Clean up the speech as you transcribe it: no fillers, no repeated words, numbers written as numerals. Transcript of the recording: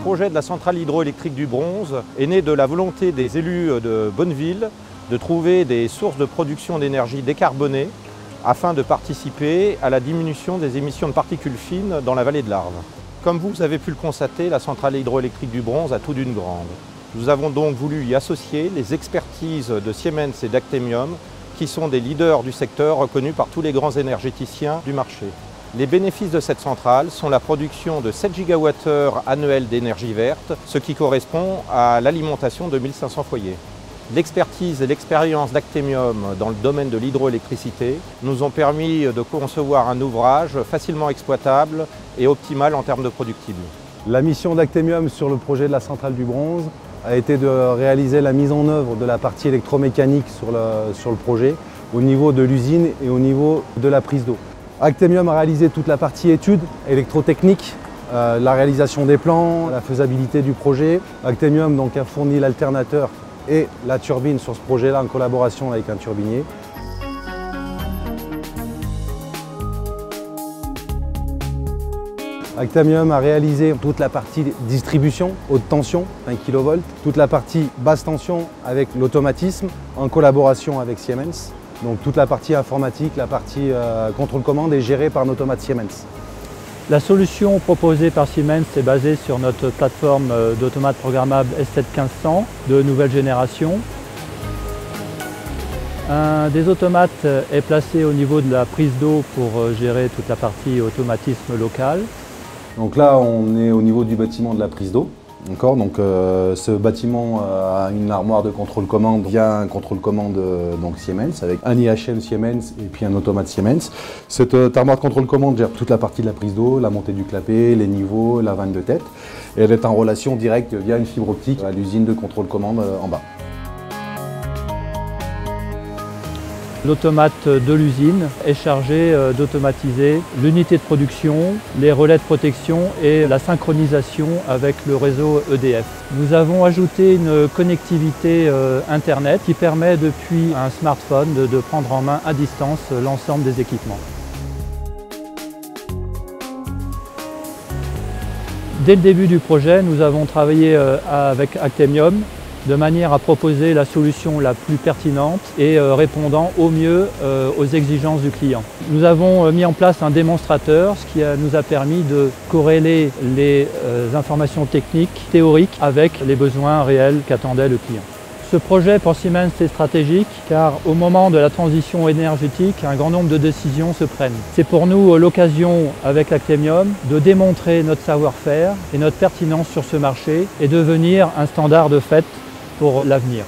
projet de la centrale hydroélectrique du Bronze est né de la volonté des élus de Bonneville de trouver des sources de production d'énergie décarbonées afin de participer à la diminution des émissions de particules fines dans la vallée de l'Arve. Comme vous avez pu le constater, la centrale hydroélectrique du Bronze a tout d'une grande. Nous avons donc voulu y associer les expertises de Siemens et d'Actemium, qui sont des leaders du secteur reconnus par tous les grands énergéticiens du marché. Les bénéfices de cette centrale sont la production de 7 GWh annuels d'énergie verte, ce qui correspond à l'alimentation de 1500 foyers. L'expertise et l'expérience d'Actemium dans le domaine de l'hydroélectricité nous ont permis de concevoir un ouvrage facilement exploitable et optimal en termes de productible. La mission d'Actemium sur le projet de la centrale du Bronze a été de réaliser la mise en œuvre de la partie électromécanique sur le projet au niveau de l'usine et au niveau de la prise d'eau. Actemium a réalisé toute la partie études électrotechniques, la réalisation des plans, la faisabilité du projet. Actemium donc, a fourni l'alternateur et la turbine sur ce projet-là en collaboration avec un turbinier. Actemium a réalisé toute la partie distribution, haute tension, 1 kV, toute la partie basse tension avec l'automatisme en collaboration avec Siemens. Donc toute la partie informatique, la partie contrôle-commande est gérée par un automate Siemens. La solution proposée par Siemens est basée sur notre plateforme d'automates programmables S7-1500 de nouvelle génération. Un des automates est placé au niveau de la prise d'eau pour gérer toute la partie automatisme local. Donc là, on est au niveau du bâtiment de la prise d'eau. Donc, ce bâtiment a une armoire de contrôle-commande via un contrôle-commande Siemens avec un IHM Siemens et puis un automate Siemens. Cette armoire de contrôle-commande gère toute la partie de la prise d'eau, la montée du clapet, les niveaux, la vanne de tête. Et elle est en relation directe via une fibre optique à l'usine de contrôle-commande en bas. L'automate de l'usine est chargé d'automatiser l'unité de production, les relais de protection et la synchronisation avec le réseau EDF. Nous avons ajouté une connectivité Internet qui permet depuis un smartphone de prendre en main à distance l'ensemble des équipements. Dès le début du projet, nous avons travaillé avec Actemium de manière à proposer la solution la plus pertinente et répondant au mieux aux exigences du client. Nous avons mis en place un démonstrateur, ce qui nous a permis de corréler les informations techniques, théoriques, avec les besoins réels qu'attendait le client. Ce projet pour Siemens est stratégique car au moment de la transition énergétique, un grand nombre de décisions se prennent. C'est pour nous l'occasion avec Actemium de démontrer notre savoir-faire et notre pertinence sur ce marché et devenir un standard de fait pour l'avenir.